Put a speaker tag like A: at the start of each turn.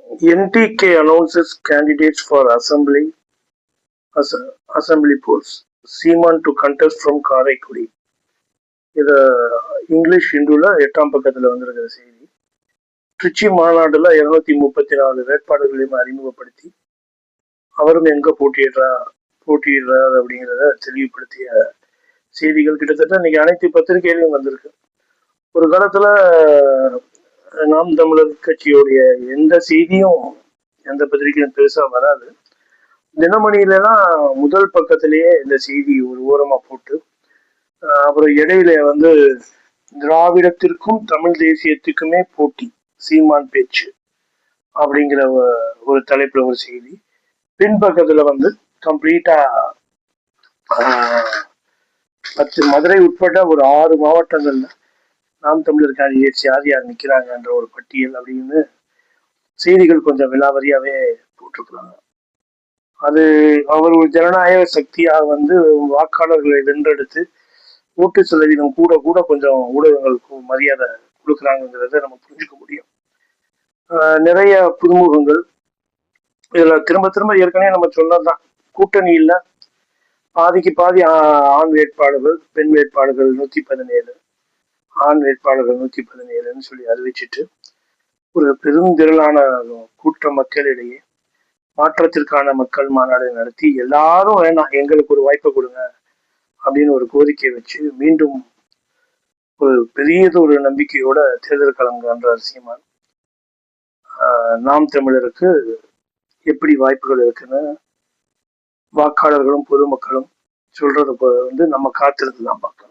A: NTK announces candidates for assembly polls. Seeman to contest from Karaikudi. இது English ஹிந்துல 8ஆம் பக்கத்துல வந்திருக்கிற செய்தி. திருச்சி மாநாடுல 234 வேட்பாளர்களையும் அறிமுகப்படுத்தி அவரும் எங்க போட்டியிடுறார் அப்படிங்கிறத தெளிவுபடுத்திய செய்திகள் கிட்டத்தட்ட இன்னைக்கு அனைத்து பத்திரிகையிலும் வந்திருக்கு. ஒரு காலத்துல நாம் தமிழர் கட்சியுடைய எந்த செய்தியும் எந்த பத்திரிகையும் பெருசா வராது. தினமணியிலாம் முதல் பக்கத்திலேயே இந்த செய்தி ஒரு ஓரமா போட்டு அப்புறம் இடையில திராவிடத்திற்கும் தமிழ் தேசியத்துக்குமே போட்டி, சீமான் பேச்சு அப்படிங்கிற ஒரு தலைப்புல ஒரு செய்தி. பின்பக்கத்துல கம்ப்ளீட்டா 10 மதுரை உட்பட ஒரு 6 மாவட்டங்கள்ல நாம் தமிழர் கேண்டிடேட்ஸ் யார் யார் நிக்கிறாங்கன்ற ஒரு பட்டியல் அப்படின்னு செய்திகள் கொஞ்சம் விலாவரியாவே போட்டிருக்கிறாங்க. அது அவர் ஒரு ஜனநாயக சக்தியாக வாக்காளர்களை வென்றெடுத்து ஓட்டு சதவீதம் கூட கூட கொஞ்சம் ஊடகங்களுக்கு மரியாதை கொடுக்குறாங்கிறத நம்ம புரிஞ்சுக்க முடியும். நிறைய புதுமுகங்கள் இதுல திரும்ப திரும்ப ஏற்கனவே நம்ம சொன்னதுதான். கூட்டணி இல்ல, பாதிக்கு பாதி ஆண் வேட்பாளர்கள், பெண் வேட்பாளர்கள் 117, ஆண் வேட்பாளர்கள் 117ன்னு சொல்லி அறிவிச்சிட்டு ஒரு பெருந்திரளான கூட்ட மக்களிடையே மாற்றத்திற்கான மக்கள் மாநாடு நடத்தி எல்லாரும் வேணாம் எங்களுக்கு ஒரு வாய்ப்பை கொடுங்க அப்படின்னு ஒரு கோரிக்கை வச்சு மீண்டும் ஒரு பெரியதொரு நம்பிக்கையோட தேர்தல் களம் காண்றார் சீமான். நாம் தமிழருக்கு எப்படி வாய்ப்புகள் இருக்குன்னு வாக்காளர்களும் பொதுமக்களும் சொல்றத நம்ம காத்திருந்து தான் பார்க்கலாம்.